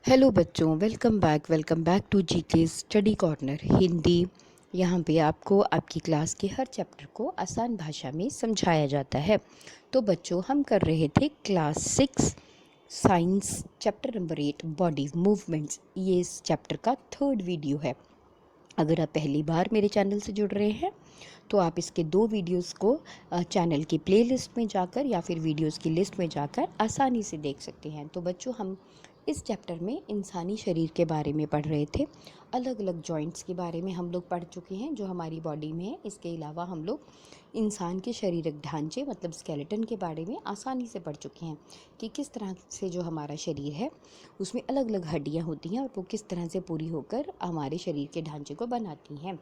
Hello बच्चों, welcome back to GK study corner Hindi. यहाँ पे आपको आपकी क्लास के हर चैप्टर को आसान भाषा में समझाया जाता है। तो बच्चों, हम कर रहे थे class 6 science chapter number 8 body movements. ये इस चैप्टर का थर्ड वीडियो है। अगर आप पहली बार मेरे चैनल से जुड़ रहे हैं तो आप इसके 2 वीडियोस को चैनल की प्लेलिस्ट में जाकर या फिर वीडियोस की लिस्ट में जाकर आसानी से देख सकते हैं। तो बच्चों, हम इस चैप्टर में इंसानी शरीर के बारे में पढ़ रहे थे। अलग अलग जॉइंट्स के बारे में हम लोग पढ़ चुके हैं जो हमारी बॉडी में है। इसके अलावा हम लोग इंसान के शारीरिक ढांचे मतलब स्केलेटन के बारे में आसानी से पढ़ चुके हैं कि किस तरह से जो हमारा शरीर है उसमें अलग अलग हड्डियाँ होती हैं और वो किस तरह से पूरी होकर हमारे शरीर के ढांचे को बनाती हैं।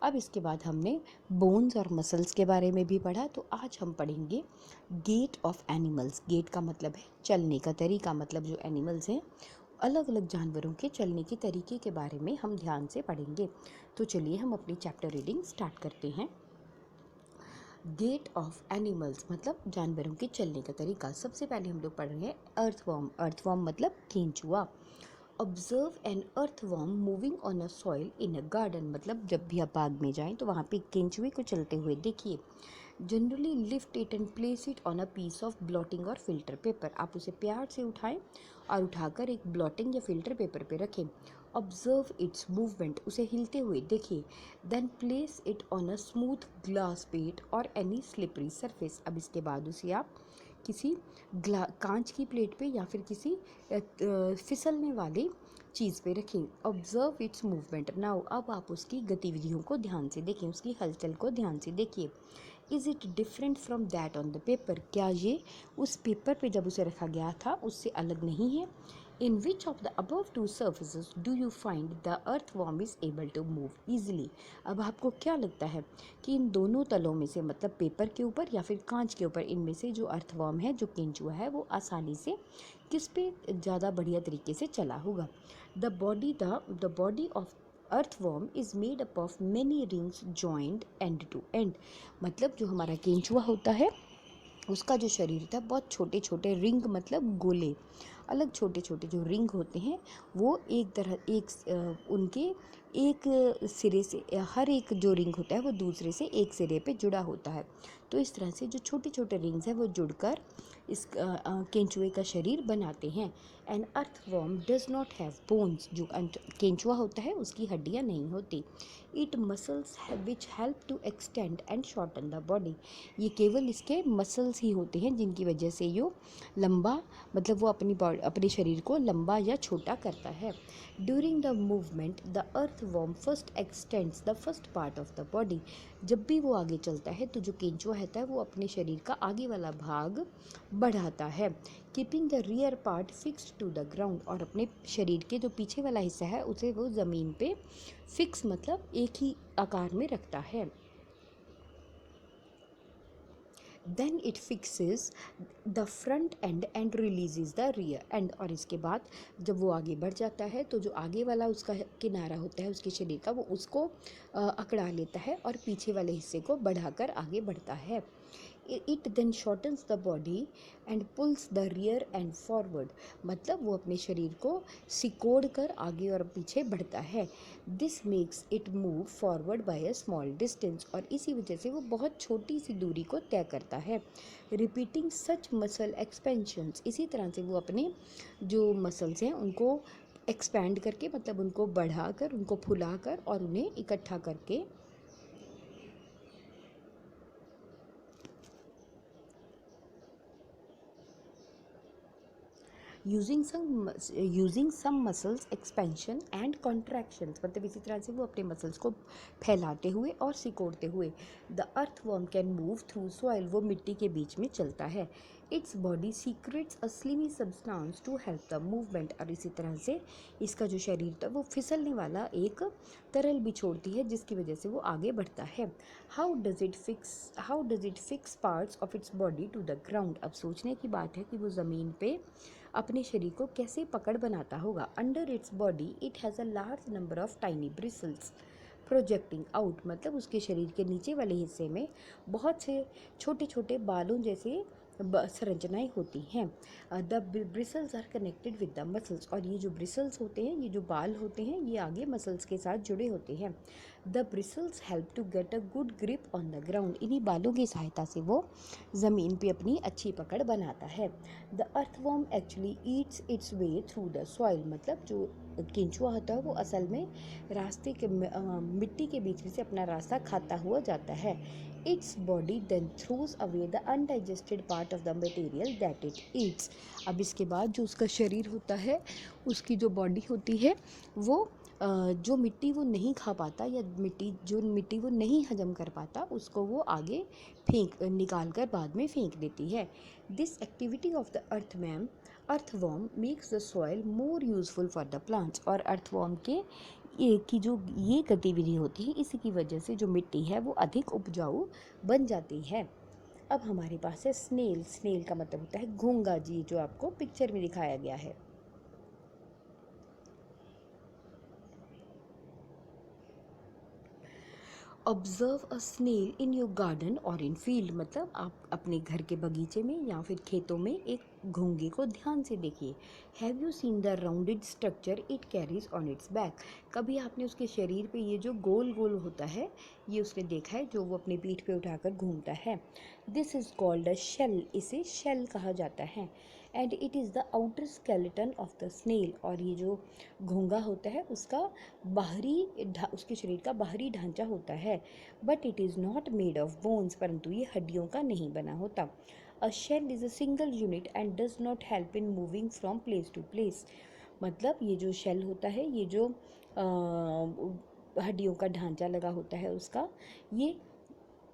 अब इसके बाद हमने बोन्स और मसल्स के बारे में भी पढ़ा। तो आज हम पढ़ेंगे गेट ऑफ एनिमल्स। गेट का मतलब है चलने का तरीका, मतलब जो एनिमल्स हैं अलग अलग जानवरों के चलने के तरीके के बारे में हम ध्यान से पढ़ेंगे। तो चलिए हम अपनी चैप्टर रीडिंग स्टार्ट करते हैं। गेट ऑफ एनिमल्स मतलब जानवरों के चलने का तरीका। सबसे पहले हम लोग पढ़ रहे हैं अर्थवॉर्म। अर्थवॉर्म मतलब केंचुआ। Observe an earthworm moving on a soil in a garden मतलब जब भी आप बाग में जाएं तो वहाँ पे केंचुए को चलते हुए देखिए। Generally lift it and place it on a piece of blotting और फिल्टर पेपर। आप उसे प्यार से उठाएं और उठाकर एक ब्लॉटिंग या फिल्टर पेपर पे रखें। ऑब्जर्व इट्स मूवमेंट, उसे हिलते हुए देखिए। Then place it on a smooth glass plate और एनी स्लिपरी सरफेस। अब इसके बाद उसे आप किसी कांच की प्लेट पे या फिर किसी फिसलने वाली चीज़ पे रखें। ऑब्जर्व इट्स मूवमेंट नाउ, अब आप उसकी गतिविधियों को ध्यान से देखें, उसकी हलचल को ध्यान से देखिए। Is it different from that on the paper, क्या ये उस पेपर पे जब उसे रखा गया था उससे अलग नहीं है। In which of the above two surfaces do you find the earthworm is able to move easily. अब आपको क्या लगता है कि इन दोनों तलों में से मतलब पेपर के ऊपर या फिर कांच के ऊपर इनमें से जो अर्थवॉर्म है, जो केंचुआ है, वो आसानी से किस पे ज़्यादा बढ़िया तरीके से चला होगा। The body of earthworm is made up of many rings joint end to end. मतलब जो हमारा केंचुआ होता है उसका जो शरीर होता है बहुत छोटे छोटे रिंग मतलब गोले, अलग छोटे छोटे जो रिंग होते हैं वो उनके एक सिरे से, हर एक जो रिंग होता है वो दूसरे से एक सिरे पे जुड़ा होता है। तो इस तरह से जो छोटे छोटे रिंग्स हैं वो जुड़कर इस केंचुए का शरीर बनाते हैं। An earthworm does not have bones, जो केंचुआ होता है उसकी हड्डियाँ नहीं होती। It muscles which help to extend and shorten the body, ये केवल इसके मसल्स ही होते हैं जिनकी वजह से यो लंबा मतलब वो अपने शरीर को लंबा या छोटा करता है। During the movement the earthworm first x tends the first part of the body, जब भी वो आगे चलता है तो जो केंचुआ रहता है वो अपने शरीर का आगे वाला भाग बढ़ाता है। Keeping the rear part fixed to the ground, और अपने शरीर के जो पीछे वाला हिस्सा है उसे वो ज़मीन पे फिक्स मतलब एक ही आकार में रखता है। Then it fixes the front end and releases the rear end, और इसके बाद जब वो आगे बढ़ जाता है तो जो आगे वाला उसका किनारा होता है उसके शरीर का वो उसको अकड़ा लेता है और पीछे वाले हिस्से को बढ़ाकर आगे बढ़ता है। It then shortens the body and pulls the rear end forward, मतलब वो अपने शरीर को सिकोड़ कर आगे और पीछे बढ़ता है। This makes it move forward bye a small distance, और इसी वजह से वो बहुत छोटी सी दूरी को तय करता है। रिपीटिंग सच मसल एक्सपेंशंस, इसी तरह से वो अपने जो मसल्स हैं उनको एक्सपैंड करके मतलब उनको बढ़ाकर, उनको फुलाकर और उन्हें इकट्ठा करके using some muscles expansion and contractions, मतलब इसी तरह से वो अपने मसल्स को फैलाते हुए और सिकोड़ते हुए। The earthworm can move through soil, वो मिट्टी के बीच में चलता है। Its body secretes a slimy substance to help the movement, और इसी तरह से इसका जो शरीर था वो फिसलने वाला एक तरल भी छोड़ती है जिसकी वजह से वो आगे बढ़ता है। How does it fix parts of its body to the ground. अब सोचने की बात है कि वो ज़मीन पे अपने शरीर को कैसे पकड़ बनाता होगा। Under its body it has a large number of tiny bristles projecting out, मतलब उसके शरीर के नीचे वाले हिस्से में बहुत से छोटे छोटे बालों जैसे संरचनाएं होती हैं। The bristles are connected with the muscles, और ये जो ब्रिसल्स होते हैं, ये जो बाल होते हैं, ये आगे मसल्स के साथ जुड़े होते हैं। The bristles help to get a good grip on the ground, इन्हीं बालों की सहायता से वो ज़मीन पे अपनी अच्छी पकड़ बनाता है। The earthworm actually Yeats it's way through the soil, मतलब जो केंचुआ होता है वो असल में रास्ते के मिट्टी के बीच में से अपना रास्ता खाता हुआ जाता है। Its body then throws away the undigested part of the material that it eats. अब इसके बाद जो उसका शरीर होता है, उसकी जो बॉडी होती है, वो जो मिट्टी वो नहीं खा पाता, या मिट्टी वो नहीं हजम कर पाता, उसको वो आगे निकाल कर बाद में फेंक देती है। This activity of the earthworm makes the soil more useful for the plants, और अर्थवॉर्म की जो ये गतिविधि होती है, इसी की वजह से जो मिट्टी है वो अधिक उपजाऊ बन जाती है। अब हमारे पास है स्नेल। स्नेल का मतलब होता है घोंघा जी, जो आपको पिक्चर में दिखाया गया है। Observe a snail in your garden और इन फील्ड, मतलब आप अपने घर के बगीचे में या फिर खेतों में एक घोंघे को ध्यान से देखिए। Have you seen the rounded structure it carries on it's back, कभी आपने उसके शरीर पे ये जो गोल गोल होता है, ये उसने देखा है, जो वो अपनी पीठ पे उठाकर घूमता है। This is called a shell, इसे शेल कहा जाता है। And it is the outer skeleton of the snail, और ये जो घोंघा होता है उसका उसके शरीर का बाहरी ढांचा होता है। But it is not made of bones, परंतु ये हड्डियों का नहीं बना होता। A shell is a single unit and does not help in moving from place to place, मतलब ये जो शेल होता है, ये जो हड्डियों का ढांचा लगा होता है उसका, ये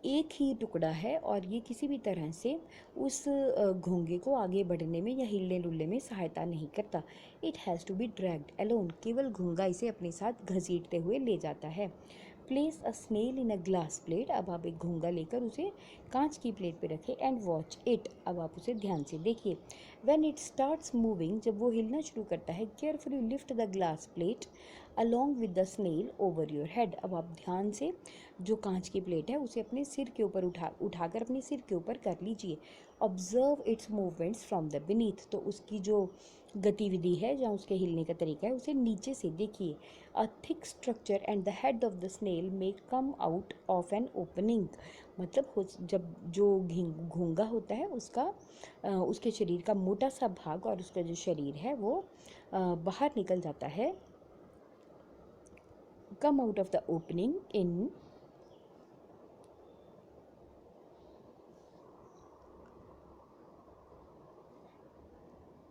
एक ही टुकड़ा है, और ये किसी भी तरह से उस घोंघे को आगे बढ़ने में या हिलने डुलने में सहायता नहीं करता। It has to be dragged alone, केवल घोंघा इसे अपने साथ घसीटते हुए ले जाता है। Place a snail in a glass plate, अब आप एक घोंघा लेकर उसे कांच की प्लेट पे रखें। एंड वॉच इट, अब आप उसे ध्यान से देखिए। व्हेन इट स्टार्ट्स मूविंग, जब वो हिलना शुरू करता है, carefully lift the glass plate along with the snail over your head, अब आप ध्यान से जो कांच की प्लेट है उसे अपने सिर के ऊपर उठाकर अपने सिर के ऊपर कर लीजिए। Observe it's movements from the beneath, तो उसकी जो गतिविधि है या उसके हिलने का तरीका है, उसे नीचे से देखिए। A thick structure and the head of the snail may come out of an opening, मतलब जब जो घोंघा होता है उसके शरीर का मोटा सा भाग और उसका जो शरीर है वो बाहर निकल जाता है। Come out of the opening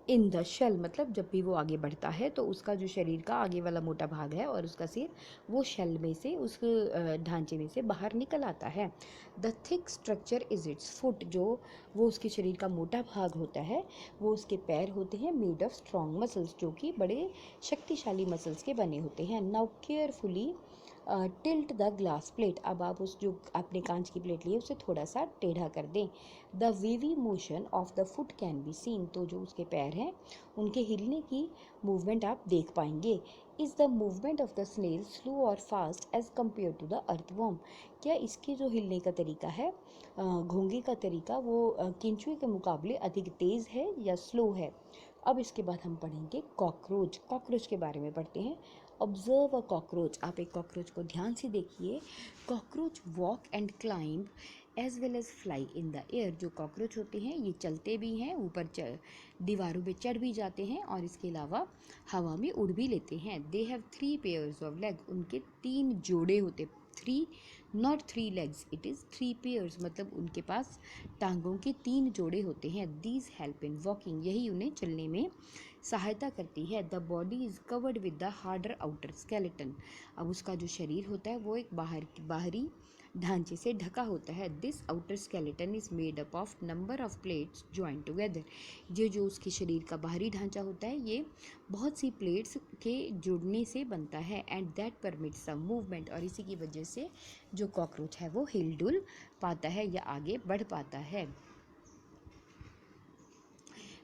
in the shell, मतलब जब भी वो आगे बढ़ता है तो उसका जो शरीर का आगे वाला मोटा भाग है और उसका सिर, वो शेल में से, उस ढांचे में से बाहर निकल आता है। The thick structure is it's foot, जो वो उसके शरीर का मोटा भाग होता है, वो उसके पैर होते हैं, मेड ऑफ स्ट्रॉन्ग मसल्स, जो कि बड़े शक्तिशाली मसल्स के बने होते हैं। Now carefully tilt the glass plate, अब आप उस जो आपने कांच की प्लेट ली है उसे थोड़ा सा टेढ़ा कर दें। The wavy motion of the foot can be seen, तो जो उसके पैर हैं उनके हिलने की मूवमेंट आप देख पाएंगे। Is the movement of the snail slow और fast as compare to the earthworm, क्या इसके जो हिलने का तरीका है, घोंघे का तरीका, वो केंचुए के मुकाबले अधिक तेज़ है या स्लो है। अब इसके बाद हम पढ़ेंगे कॉकरोच। कॉकरोच के बारे में पढ़ते हैं। ऑब्जर्व अ कॉकरोच, आप एक कॉकरोच को ध्यान से देखिए। Cockroach walk and climb as well as fly in the air, जो कॉकरोच होते हैं ये चलते भी हैं, ऊपर दीवारों पे चढ़ भी जाते हैं, और इसके अलावा हवा में उड़ भी लेते हैं। They have 3 pairs of leg, उनके 3 जोड़े होते, 3 not 3 legs, it is 3 pairs, मतलब उनके पास टांगों के 3 जोड़े होते हैं। दीज हेल्प इन वॉकिंग, यही उन्हें चलने में सहायता करती है। The body is covered with the harder outer skeleton, अब उसका जो शरीर होता है वो एक बाहरी ढांचे से ढका होता है। This outer skeleton is made up of number of plates joint together, ये जो उसके शरीर का बाहरी ढांचा होता है ये बहुत सी प्लेट्स के जुड़ने से बनता है। And that permits some movement, और इसी की वजह से जो कॉकरोच है वो हिलडुल पाता है या आगे बढ़ पाता है।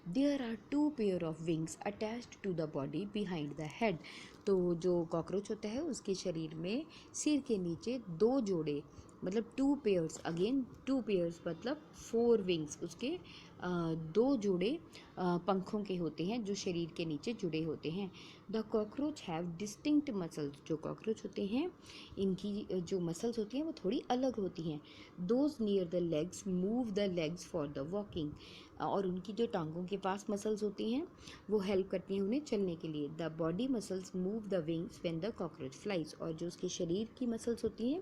There are 2 pair of wings attached to the body behind the head, तो जो कॉकरोच होता है उसके शरीर में सिर के नीचे 2 जोड़े, मतलब 2 पेयर्स, अगेन 2 पेयर्स मतलब 4 विंग्स उसके दो जोड़े पंखों के होते हैं जो शरीर के नीचे जुड़े होते हैं। The cockroach have distinct muscles, जो कॉकरोच होते हैं इनकी जो मसल्स होती हैं वो थोड़ी अलग होती हैं। Those near the legs move the legs for the walking, और उनकी जो टांगों के पास मसल्स होती हैं वो हेल्प करती हैं उन्हें चलने के लिए। The body muscles move the wings when the cockroach flies, और जो उसके शरीर की मसल्स होती हैं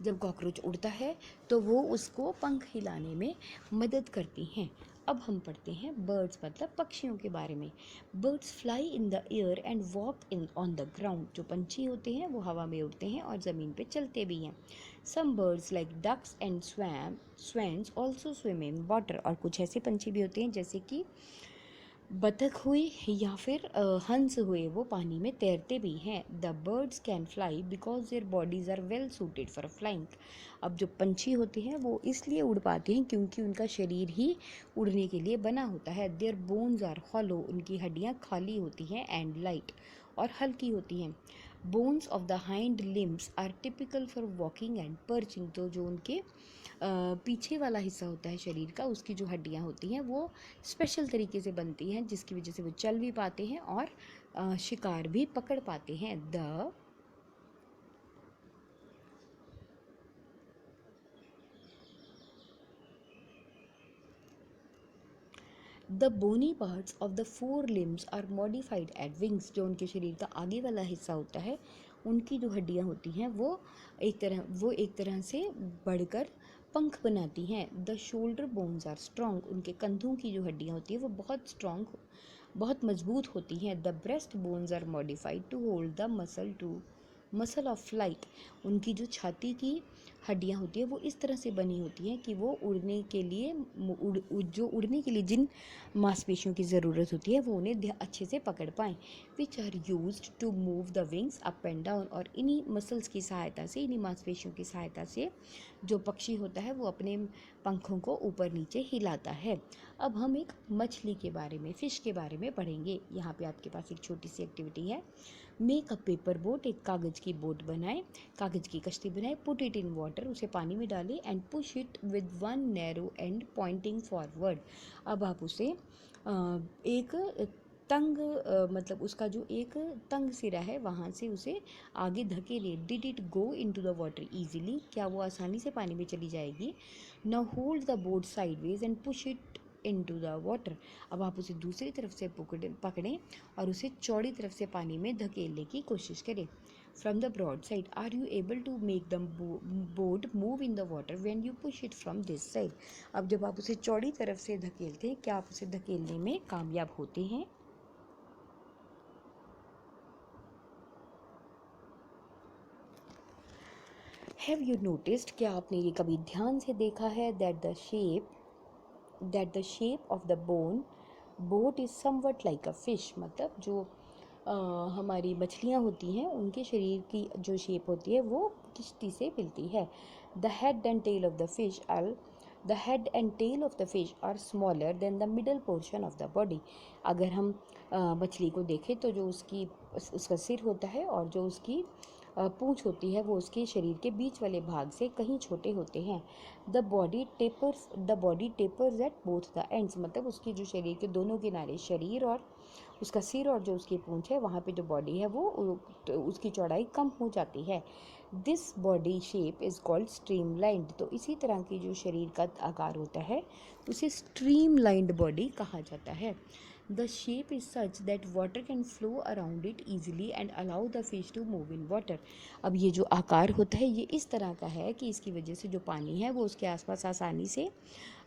जब कॉकरोच उड़ता है तो वो उसको पंख हिलाने में मदद करती हैं। अब हम पढ़ते हैं बर्ड्स मतलब पक्षियों के बारे में। Birds fly in the air and walk in on the ground, जो पंछी होते हैं वो हवा में उड़ते हैं और ज़मीन पे चलते भी हैं। Some birds like ducks and swans also swim in water, और कुछ ऐसे पंछी भी होते हैं जैसे कि बतख हुई या फिर हंस हुए, वो पानी में तैरते भी हैं। The birds can fly because their bodies are well suited for flying. अब जो पंछी होते हैं वो इसलिए उड़ पाते हैं क्योंकि उनका शरीर ही उड़ने के लिए बना होता है। देयर बोन्स आर हॉलो, उनकी हड्डियाँ खाली होती हैं, एंड लाइट, और हल्की होती हैं। Bones of the hind limbs are typical for walking and perching, तो जो उनके पीछे वाला हिस्सा होता है शरीर का, उसकी जो हड्डियाँ होती हैं वो स्पेशल तरीके से बनती हैं जिसकी वजह से वो चल भी पाते हैं और शिकार भी पकड़ पाते हैं। The bony parts of the four limbs are modified at wings, जो उनके शरीर का आगे वाला हिस्सा होता है उनकी जो हड्डियाँ होती हैं वो एक तरह से बढ़कर पंख बनाती हैं। The shoulder bones are strong, उनके कंधों की जो हड्डियाँ होती हैं वो बहुत स्ट्रॉन्ग, बहुत मजबूत होती हैं। The breast bones are modified to hold the muscle of flight, उनकी जो छाती की हड्डियाँ होती है वो इस तरह से बनी होती हैं कि वो उड़ने के लिए उड़ने के लिए जिन मांसपेशियों की ज़रूरत होती है वो उन्हें अच्छे से पकड़ पाएँ। Which are used to move the wings up and down, और इन्हीं मसल्स की सहायता से, इन्हीं मांसपेशियों की सहायता से जो पक्षी होता है वो अपने पंखों को ऊपर नीचे हिलाता है। अब हम एक मछली के बारे में, फ़िश के बारे में पढ़ेंगे। यहाँ पे आपके पास एक छोटी सी एक्टिविटी है। मेक अ पेपर बोट, एक कागज़ की बोट बनाएं, कागज़ की कश्ती बनाएं। पुट इट इन वाटर, उसे पानी में डालें, and push it with one narrow and Poynting forward. अब आप उसे एक तंग मतलब उसका जो एक तंग सिरा है वहाँ से उसे आगे धकेले। Did it go into the water easily, क्या वो आसानी से पानी में चली जाएगी। Now hold the boat sideways and push it into the water. अब आप उसे दूसरी तरफ से पकड़ें और उसे चौड़ी तरफ से पानी में धकेलने की कोशिश करें। From the broad side, are you able to make the boat move in the water when you push it from this side. अब जब आप उसे चौड़ी तरफ से धकेलते हैं, क्या आप उसे धकेलने में कामयाब होते हैं। हैव यू नोटिस्ड, क्या आपने ये कभी ध्यान से देखा है, that the shape of the boat is somewhat like a fish, मतलब जो हमारी मछलियाँ होती हैं उनके शरीर की जो शेप होती है वो किश्ती से मिलती है। The head and tail of the fish are smaller than the middle portion of the body. अगर हम मछली को देखें तो जो उसका सिर होता है और जो उसकी पूँछ होती है वो उसके शरीर के बीच वाले भाग से कहीं छोटे होते हैं। The body tapers at both the ends, मतलब उसकी जो शरीर के दोनों किनारे, शरीर और उसका सिर और जो उसकी पूँछ है वहाँ पे जो बॉडी है वो उसकी चौड़ाई कम हो जाती है। This body shape is called streamlined, तो इसी तरह की जो शरीर का आकार होता है उसे स्ट्रीमलाइंड बॉडी कहा जाता है। The shape is such that water can flow around it easily and allow the fish to move in water. अब ये जो आकार होता है ये इस तरह का है कि इसकी वजह से जो पानी है वो उसके आसपास आसानी से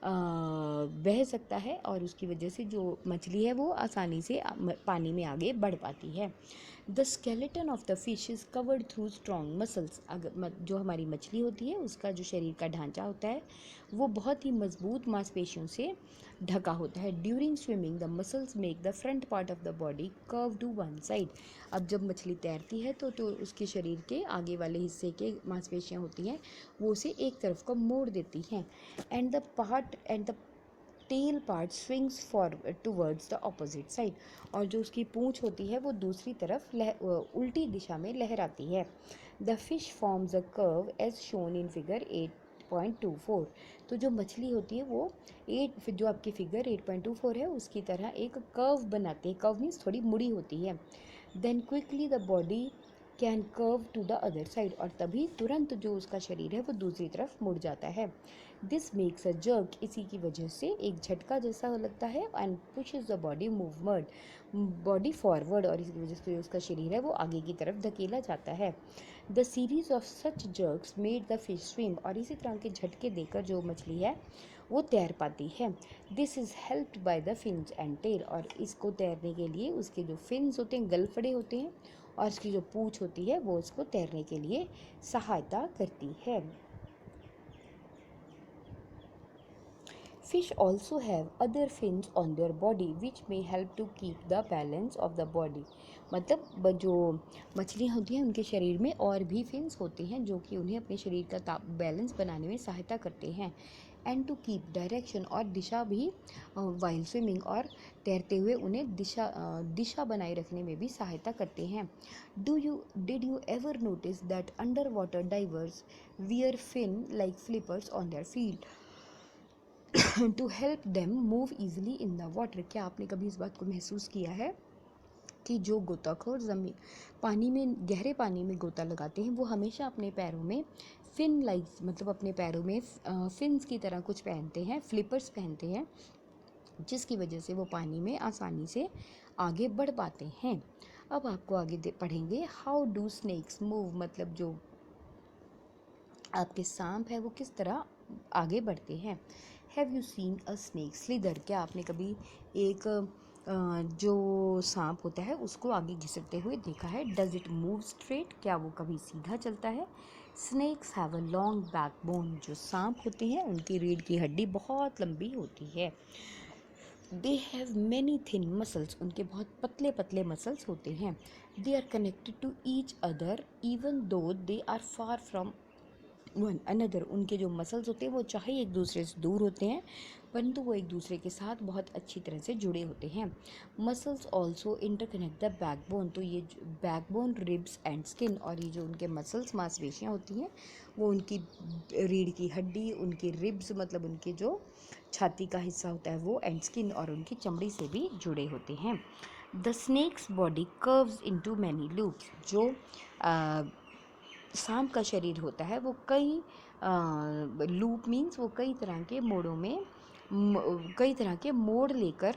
बह सकता है और उसकी वजह से जो मछली है वो आसानी से पानी में आगे बढ़ पाती है। The skeleton of the fish is covered through strong muscles, अगर जो हमारी मछली होती है उसका जो शरीर का ढांचा होता है वो बहुत ही मजबूत मांसपेशियों से ढका होता है। During swimming the muscles make the front part of the body curve to one side. अब जब मछली तैरती है तो उसके शरीर के आगे वाले हिस्से के मांसपेशियाँ होती हैं वो उसे एक तरफ को मोड़ देती हैं। And the tail part swings forward towards the opposite side, और जो उसकी पूँछ होती है वो दूसरी तरफ उल्टी दिशा में लहराती है। The fish forms a curve as shown in figure 8 8.24। तो जो मछली होती है वो जो आपकी फिगर 8.24 है उसकी तरह एक कर्व बनाती है। कर्व मीन्स थोड़ी मुड़ी होती है। Then quickly the body can curve to the other side, और तभी तुरंत जो उसका शरीर है वो दूसरी तरफ मुड़ जाता है। दिस मेक्स अ जर्क, इसी की वजह से एक झटका जैसा लगता है। And pushes the body forward, और इसी की वजह से उसका शरीर है वो आगे की तरफ धकेला जाता है। The series of such jerks made the fish swim, और इसी तरह के झटके देकर जो मछली है वो तैर पाती है। This is helped by the fins and tail, और इसको तैरने के लिए उसके जो फिन्स होते हैं, गलफड़े होते हैं, और इसकी जो पूँछ होती है वो उसको तैरने के लिए सहायता करती है। Fish also have other fins on their body which may help to keep the balance of the body। मतलब जो मछलियाँ होती हैं उनके शरीर में और भी फिन्स होते हैं जो कि उन्हें अपने शरीर का बैलेंस बनाने में सहायता करते हैं। एंड टू कीप डायरेक्शन, और दिशा भी वाइल स्विमिंग, और तैरते हुए उन्हें दिशा बनाए रखने में भी सहायता करते हैं। Did you ever notice that under water divers wear fin like flippers on their feet to help them move easily in the water? क्या आपने कभी इस बात को महसूस किया है कि जो गोताखोर पानी में, गहरे पानी में गोता लगाते हैं वो हमेशा अपने पैरों में फिन लाइक्स, मतलब अपने पैरों में फिन्स की तरह कुछ पहनते हैं, फ्लिपर्स पहनते हैं, जिसकी वजह से वो पानी में आसानी से आगे बढ़ पाते हैं। अब आपको आगे पढ़ेंगे हाउ डू स्नेक्स मूव, मतलब जो आपके सांप है वो किस तरह आगे बढ़ते हैं। Have you seen a snake slither? क्या आपने कभी एक जो सांप होता है उसको आगे घिसटते हुए देखा है? Does it move straight? क्या वो कभी सीधा चलता है? Snakes have a long backbone, जो सांप होते हैं उनकी रीढ़ की हड्डी बहुत लंबी होती है। They have many thin muscles, उनके बहुत पतले पतले मसल्स होते हैं। They are connected to each other even though they are far from one another, उनके जो मसल्स होते हैं वो चाहे एक दूसरे से दूर होते हैं परंतु वो एक दूसरे के साथ बहुत अच्छी तरह से जुड़े होते हैं। Muscles also interconnect the backbone, तो ये बैकबोन, रिब्स एंड स्किन, और ये जो उनके मसल्स, मांसपेशियाँ होती हैं वो उनकी रीढ़ की हड्डी, उनकी रिब्स मतलब उनके जो छाती का हिस्सा होता है वो, एंड स्किन और उनकी चमड़ी से भी जुड़े होते हैं। The snake's body curves into many loops, जो सांप का शरीर होता है वो कई लूप मीन्स वो कई तरह के मोड़ों में कई तरह के मोड़ लेकर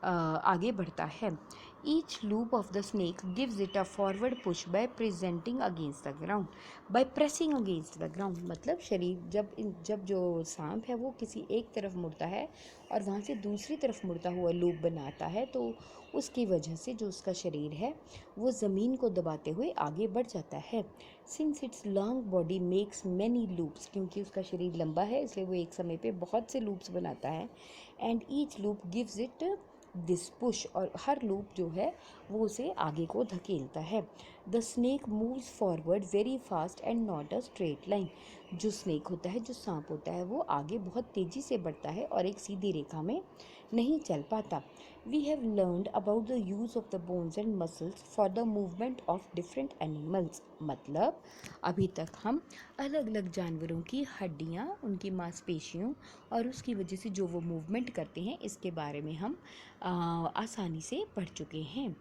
आगे बढ़ता है। Each loop of the snake gives it a forward push bye presenting against the ground, by pressing against the ground, मतलब शरीर जब जो सांप है वो किसी एक तरफ मुड़ता है और वहाँ से दूसरी तरफ मुड़ता हुआ लूप बनाता है तो उसकी वजह से जो उसका शरीर है वो ज़मीन को दबाते हुए आगे बढ़ जाता है। Since it's long body makes many loops, क्योंकि उसका शरीर लंबा है इसलिए वो एक समय पे बहुत से लूप्स बनाता है। And each loop gives it this push, और हर लूप जो है वो उसे आगे को धकेलता है। The snake moves forward very fast and not a straight line, जो स्नेक होता है, जो सांप होता है वो आगे बहुत तेज़ी से बढ़ता है और एक सीधी रेखा में नहीं चल पाता। We have learned about the use of the bones and muscles for the movement of different animals, मतलब अभी तक हम अलग अलग जानवरों की हड्डियाँ, उनकी मांसपेशियों और उसकी वजह से जो वो मूवमेंट करते हैं इसके बारे में हम आसानी से पढ़ चुके हैं।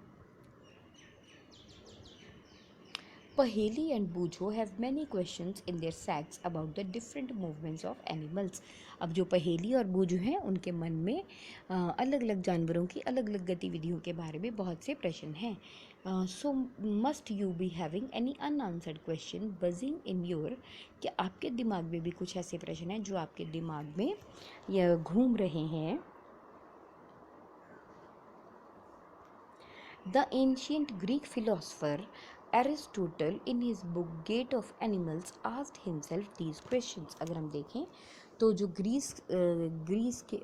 Paheli and Bujho have many questions in their sacks about the different movements of animals। अब जो पहेली और बूझो हैं उनके मन में अलग अलग जानवरों की अलग अलग गतिविधियों के बारे में बहुत से प्रश्न हैं। सो must you be having any unanswered question buzzing in your, कि आपके दिमाग में भी कुछ ऐसे प्रश्न हैं जो आपके दिमाग में या घूम रहे हैं। The ancient Greek philosopher Aristotle in his book Gate of Animals asked himself these questions। अगर हम देखें तो जो ग्रीस के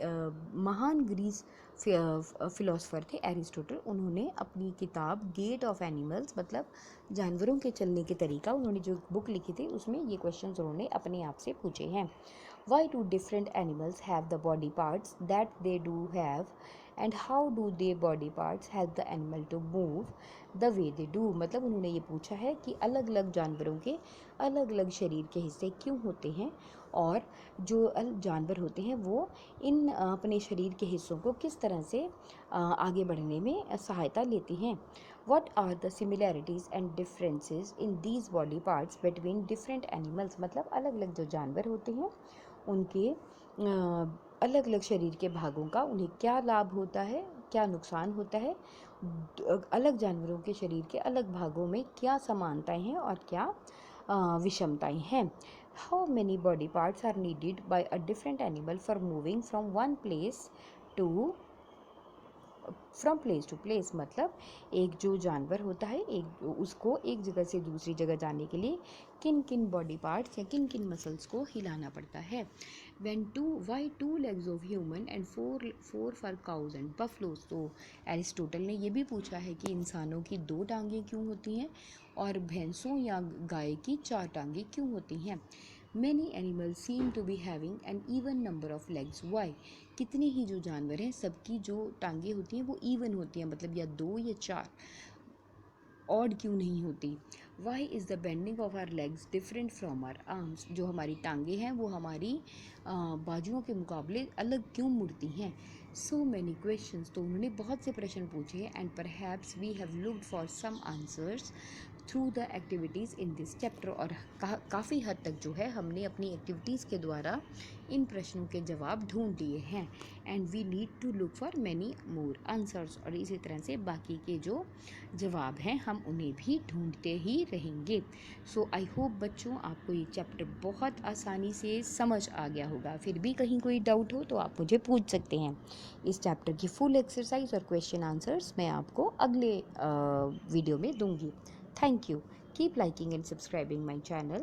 महान ग्रीस फिलोसोफर थे एरिस्टोटल, उन्होंने अपनी किताब गेट ऑफ एनिमल्स, मतलब जानवरों के चलने के तरीका, उन्होंने जो बुक लिखी थी उसमें ये क्वेश्चंस उन्होंने अपने आप से पूछे हैं। Why do different animals have the body parts that they do have and how do the body parts help the animal to move the way they do. मतलब उन्होंने ये पूछा है कि अलग अलग जानवरों के अलग अलग शरीर के हिस्से क्यों होते हैं और जो जानवर होते हैं वो इन अपने शरीर के हिस्सों को किस तरह से आगे बढ़ने में सहायता लेते हैं। What are the similarities and differences in these body parts between different animals। मतलब अलग अलग जो जानवर होते हैं उनके अलग अलग शरीर के भागों का उन्हें क्या लाभ होता है, क्या नुकसान होता है, अलग जानवरों के शरीर के अलग भागों में क्या समानताएं हैं और क्या विषमताएं हैं। How many body parts are needed by a different animal for moving from one place to from place to place. मतलब एक जो जानवर होता है एक उसको एक जगह से दूसरी जगह जाने के लिए किन किन बॉडी पार्ट्स या किन किन मसल्स को हिलाना पड़ता है। Why two legs of human and four for cows and buffaloes. तो एरिस्टोटल ने ये भी पूछा है कि इंसानों की 2 टांगें क्यों होती हैं और भैंसों या गाय की 4 टांगें क्यों होती हैं। Many animals seem to be having an even number of legs. Why? कितने ही जो जानवर हैं सबकी जो टांगें होती हैं वो इवन होती हैं, मतलब या 2 या 4, ऑड क्यों नहीं होती। Why is the bending of our legs different from our arms. जो हमारी टांगें हैं वो हमारी बाजुओं के मुकाबले अलग क्यों मुड़ती हैं। So many questions. तो उन्होंने बहुत से प्रश्न पूछे हैं and perhaps we have looked for some answers through the activities in this chapter. और काफ़ी हद तक जो है हमने अपनी एक्टिविटीज़ के द्वारा इन प्रश्नों के जवाब ढूंढ लिए हैं। And we need to look for many more answers. और इसी तरह से बाकी के जो जवाब हैं हम उन्हें भी ढूंढते ही रहेंगे। सो आई होप बच्चों आपको ये चैप्टर बहुत आसानी से समझ आ गया होगा। फिर भी कहीं कोई डाउट हो तो आप मुझे पूछ सकते हैं। इस चैप्टर की फुल एक्सरसाइज और क्वेश्चन आंसर्स मैं आपको अगले वीडियो में दूंगी। Thank you. Keep liking and subscribing my channel.